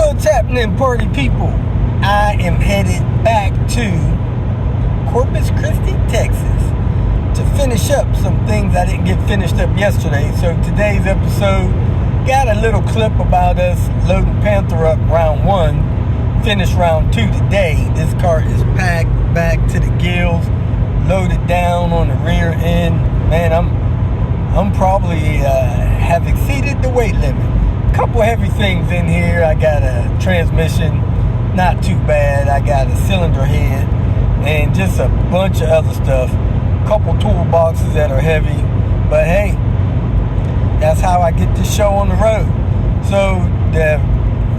What's happening, party people? I am headed back to Corpus Christi, Texas to finish up some things I didn't get finished up yesterday. So today's episode got a little clip about us loading Panther up round 1, finish round 2 today. This car is packed back to the gills, loaded down on the rear end. Man, I'm probably have exceeded the weight limit. Couple heavy things in here. I got a transmission, not too bad. I got a cylinder head and just a bunch of other stuff. Couple toolboxes that are heavy, but hey, that's how I get this show on the road. So the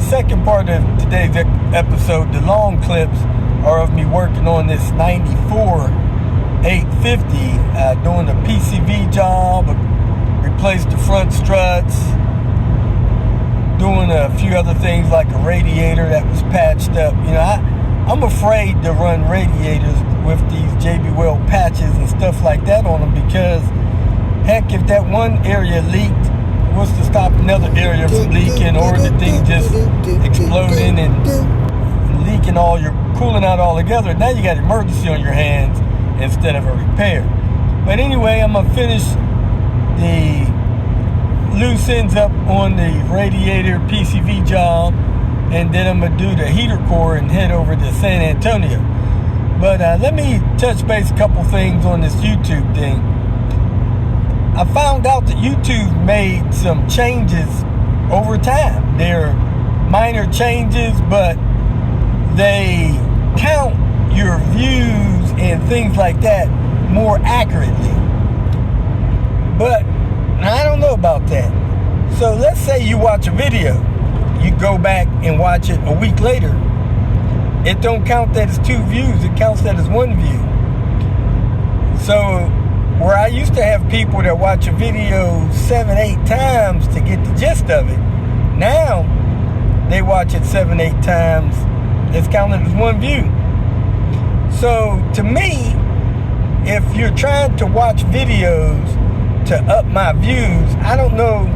second part of today's episode, the long clips, are of me working on this 94 850, doing the PCV job, replaced the front struts, doing a few other things like a radiator that was patched up. You know, I'm afraid to run radiators with these JB Weld patches and stuff like that on them, because heck, if that one area leaked, what's to stop another area from leaking, or the thing just exploding and leaking all your cooling out all together? Now you got emergency on your hands instead of a repair. But anyway, I'm gonna finish the loose ends up on the radiator PCV job, and then I'm gonna do the heater core and head over to San Antonio. But let me touch base a couple things on this YouTube thing. I found out that YouTube made some changes over time. They're minor changes, but they count your views and things like that more accurately. But I don't know about that. So let's say you watch a video, you go back and watch it a week later. It don't count that as 2 views, it counts that as 1 view. So where I used to have people that watch a video 7, 8 times to get the gist of it, now they watch it 7, 8 times, it's counted as 1 view. So to me, if you're trying to watch videos to up my views, I don't know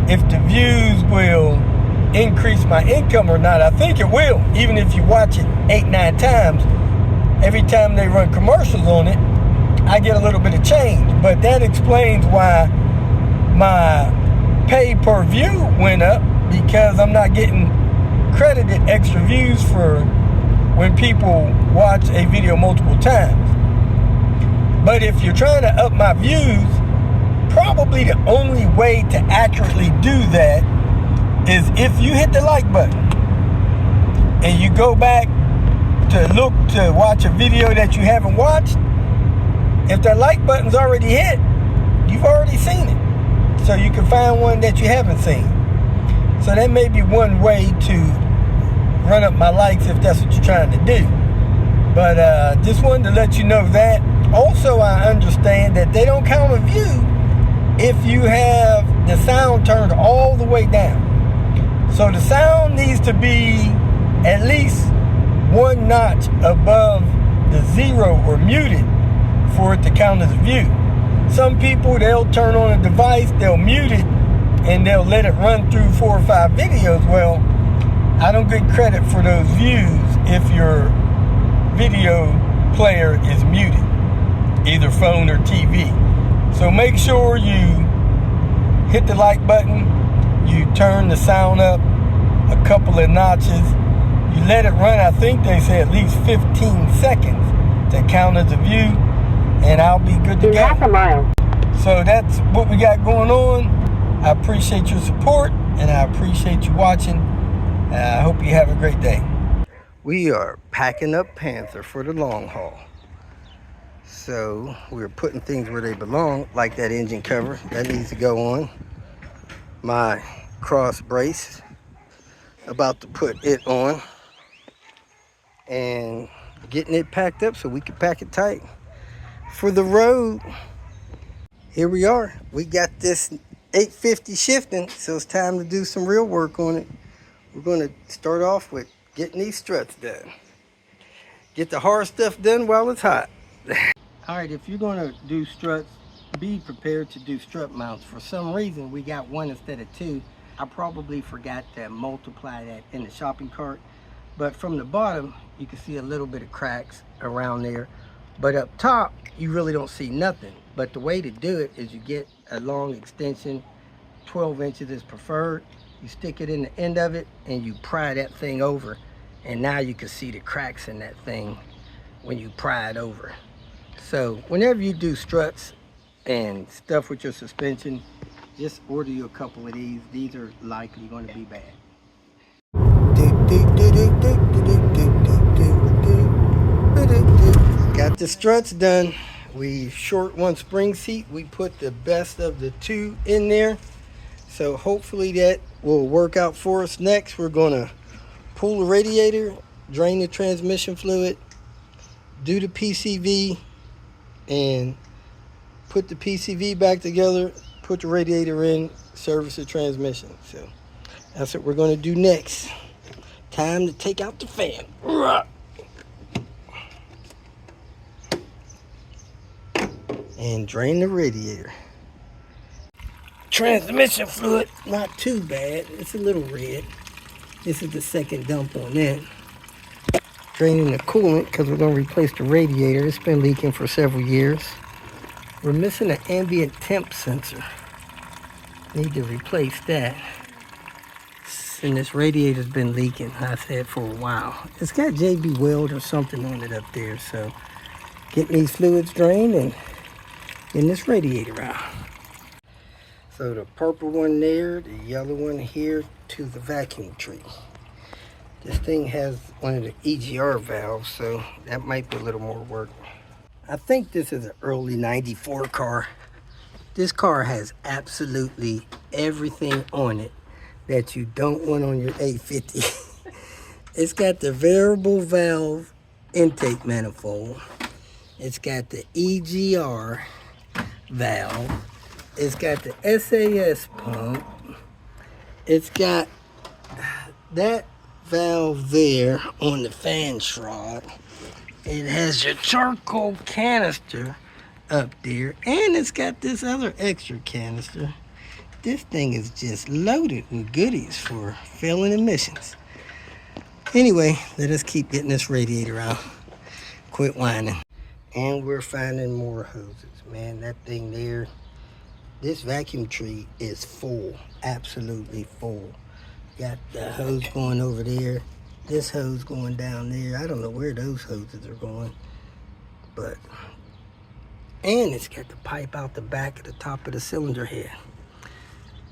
if the views will increase my income or not. I think it will, even if you watch it 8, 9 times. Every time they run commercials on it, I get a little bit of change. But that explains why my pay per view went up, because I'm not getting credited extra views for when people watch a video multiple times. But if you're trying to up my views, probably the only way to accurately do that is if you hit the like button and you go back to look to watch a video that you haven't watched. If that like button's already hit, you've already seen it. So you can find one that you haven't seen. So that may be one way to run up my likes if that's what you're trying to do. But just wanted to let you know that. Also, I understand that they don't count a view if you have the sound turned all the way down. So the sound needs to be at least 1 notch above the 0 or muted for it to count as a view. Some people, they'll turn on a device, they'll mute it, and they'll let it run through 4 or 5 videos. Well, I don't get credit for those views if your video player is muted, either phone or TV. So make sure you hit the like button, you turn the sound up a couple of notches, you let it run, I think they say at least 15 seconds to count as a view, and I'll be good to go. Half a mile. So that's what we got going on. I appreciate your support, and I appreciate you watching. I hope you have a great day. We are packing up Panther for the long haul. So we're putting things where they belong, like that engine cover. That needs to go on. My cross brace, about to put it on. And getting it packed up so we can pack it tight for the road. Here we are. We got this 850 shifting, so it's time to do some real work on it. We're going to start off with getting these struts done. Get the hard stuff done while it's hot. All right, if you're going to do struts, be prepared to do strut mounts. For some reason, we got 1 instead of 2. I probably forgot to multiply that in the shopping cart. But from the bottom, you can see a little bit of cracks around there. But up top, you really don't see nothing. But the way to do it is you get a long extension, 12 inches is preferred. You stick it in the end of it and you pry that thing over. And now you can see the cracks in that thing when you pry it over. So whenever you do struts and stuff with your suspension, just order you a couple of these. These are likely going to be bad. Got the struts done. We short one spring seat. We put the best of the two in there. So hopefully that will work out for us. Next, we're going to pull the radiator, drain the transmission fluid, do the PCV, and put the PCV back together, put the radiator in, service the transmission. So that's what we're going to do next. Time to take out the fan. And drain the radiator. Transmission fluid, not too bad. It's a little red. This is the second dump on that. Draining the coolant because we're going to replace the radiator. It's been leaking for several years. We're missing an ambient temp sensor. Need to replace that. And this radiator's been leaking, I said, for a while. It's got JB Weld or something on it up there. So getting these fluids drained and getting this radiator out. So the purple one there, the yellow one here to the vacuum tree. This thing has one of the EGR valves, so that might be a little more work. I think this is an early 94 car. This car has absolutely everything on it that you don't want on your 850. It's got the variable valve intake manifold. It's got the EGR valve. It's got the SAS pump. It's got that valve there on the fan shroud. It has your charcoal canister up there, and it's got this other extra canister. This thing is just loaded with goodies for failing emissions. Anyway, let us keep getting this radiator out. Quit whining. And we're finding more hoses. Man, that thing there, this vacuum tree is full, absolutely full. Got the hose going over there, this hose going down there. I don't know where those hoses are going, but, and it's got the pipe out the back of the top of the cylinder head.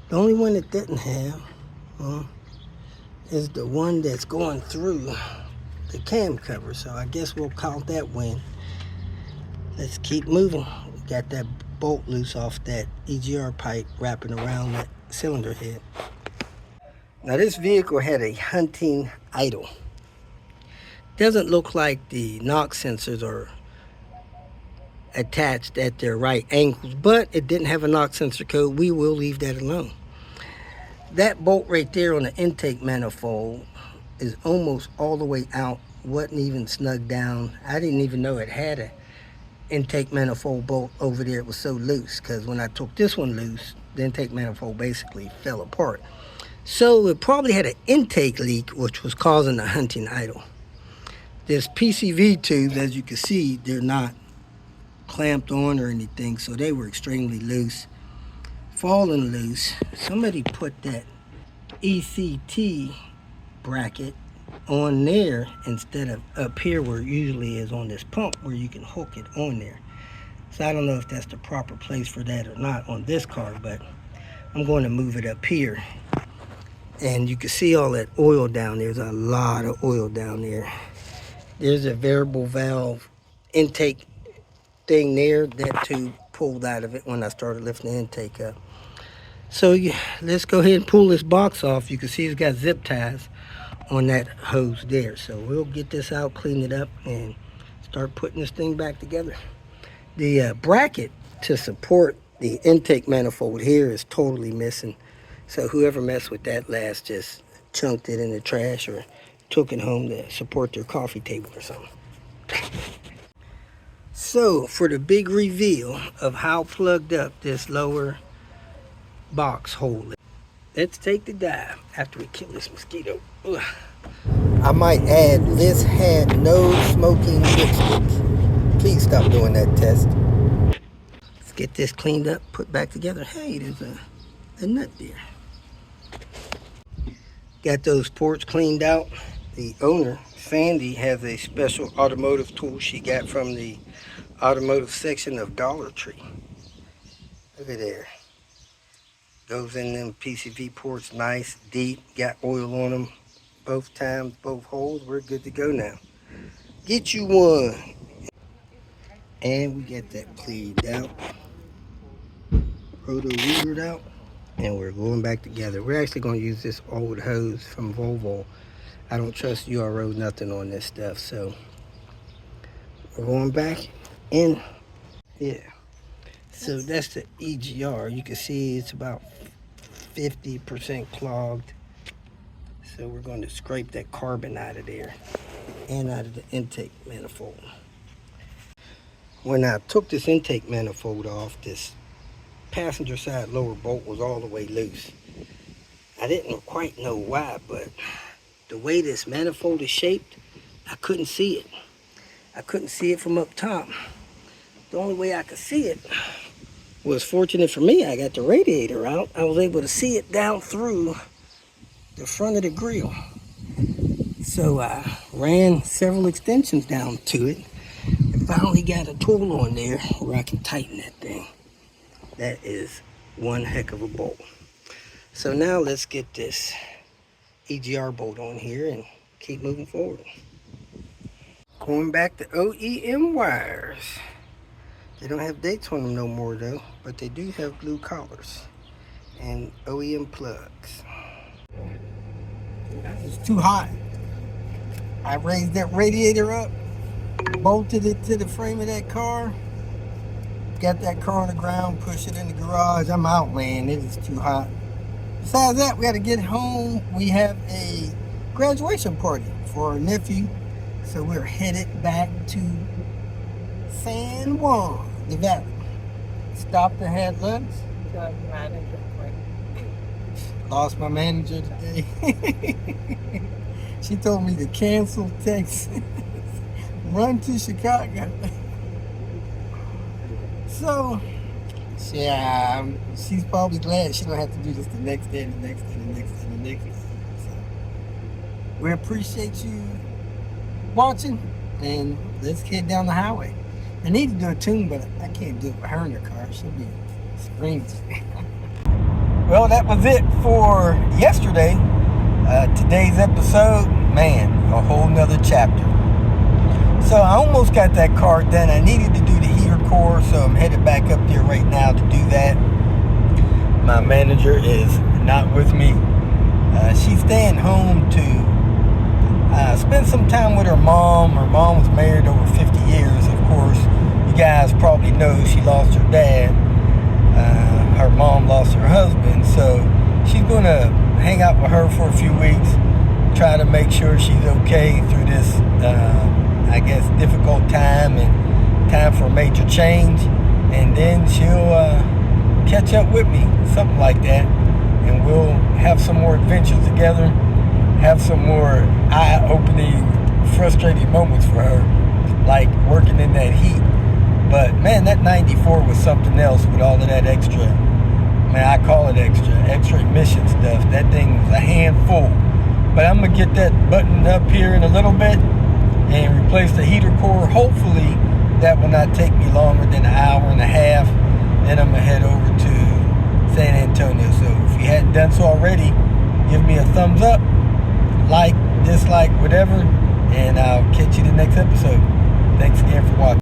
The only one it didn't have is the one that's going through the cam cover. So I guess we'll count that win. Let's keep moving. Got that bolt loose off that EGR pipe wrapping around that cylinder head. Now this vehicle had a hunting idle. Doesn't look like the NOx sensors are attached at their right angles, but it didn't have a NOx sensor code. We will leave that alone. That bolt right there on the intake manifold is almost all the way out. Wasn't even snug down. I didn't even know it had a intake manifold bolt over there. It was so loose, because when I took this one loose, the intake manifold basically fell apart. So it probably had an intake leak, which was causing the hunting idle. This PCV tubes, as you can see, they're not clamped on or anything, so they were extremely loose, falling loose. Somebody put that ECT bracket on there instead of up here where it usually is on this pump, where you can hook it on there. So I don't know if that's the proper place for that or not on this car, but I'm going to move it up here. And you can see all that oil down there. There's a lot of oil down there. There's a variable valve intake thing there. That tube pulled out of it when I started lifting the intake up. So let's go ahead and pull this box off. You can see it's got zip ties on that hose there. So we'll get this out, clean it up, and start putting this thing back together. The bracket to support the intake manifold here is totally missing. So whoever messed with that last just chunked it in the trash or took it home to support their coffee table or something. So for the big reveal of how plugged up this lower box hole is. let's take the dive after we kill this mosquito. Ugh. I might add, this had no smoking dipsticks. Please stop doing that test. Let's get this cleaned up, put back together. Hey, there's a nut there. Got those ports cleaned out. The owner, Sandy, has a special automotive tool she got from the automotive section of Dollar Tree. Look at there. Goes in them PCV ports, nice, deep, got oil on them. Both times, both holes, we're good to go now. Get you one. And we get that cleaned out. Roto-rooted out. And we're going back together. We're actually going to use this old hose from Volvo. I don't trust HOWR nothing on this stuff, so we're going back in. Yeah. So that's the EGR. You can see it's about 50% clogged. So we're going to scrape that carbon out of there and out of the intake manifold. When I took this intake manifold off, this passenger side lower bolt was all the way loose. I didn't quite know why, but the way this manifold is shaped, I couldn't see it. I couldn't see it from up top. The only way I could see it was, fortunate for me, I got the radiator out. I was able to see it down through the front of the grill. So I ran several extensions down to it and finally got a tool on there where I can tighten that thing. That is one heck of a bolt. So now let's get this EGR bolt on here and keep moving forward. Going back to OEM wires. They don't have dates on them no more though, but they do have blue collars and OEM plugs. It's too hot. I raised that radiator up, bolted it to the frame of that car, got that car on the ground, pushed it in the garage. I'm out, man. It is too hot. Besides that, we got to get home. We have a graduation party for our nephew, so we're headed back to San Juan, Nevada. Stopped and had lunch. Lost my manager today. She told me to cancel Texas, run to Chicago. So, yeah, she's probably glad she don't have to do this the next day, and the next day, and the next day, and the next day. So, we appreciate you watching, and let's head down the highway. I need to do a tune, but I can't do it with her in the car. She'll be screaming. Well, that was it for yesterday. Today's episode, man, a whole nother chapter. So I almost got that car done. I needed to do the heater core, so I'm headed back up there right now to do that. My manager is not with me. She's staying home to spend some time with her mom. Her mom was married over 50 years, of course. You guys probably know she lost her dad. Her mom lost her husband, so she's going to hang out with her for a few weeks, try to make sure she's okay through this, I guess, difficult time and time for a major change, and then she'll catch up with me, something like that, and we'll have some more adventures together, have some more eye-opening, frustrating moments for her, like working in that heat. But man, that 94 was something else with all of that extra, man, I call it extra emission stuff. That thing was a handful. But I'm gonna get that buttoned up here in a little bit and replace the heater core. Hopefully that will not take me longer than an hour and a half. Then I'm gonna head over to San Antonio. So if you hadn't done so already, give me a thumbs up, like, dislike, whatever, and I'll catch you the next episode. Thanks again for watching.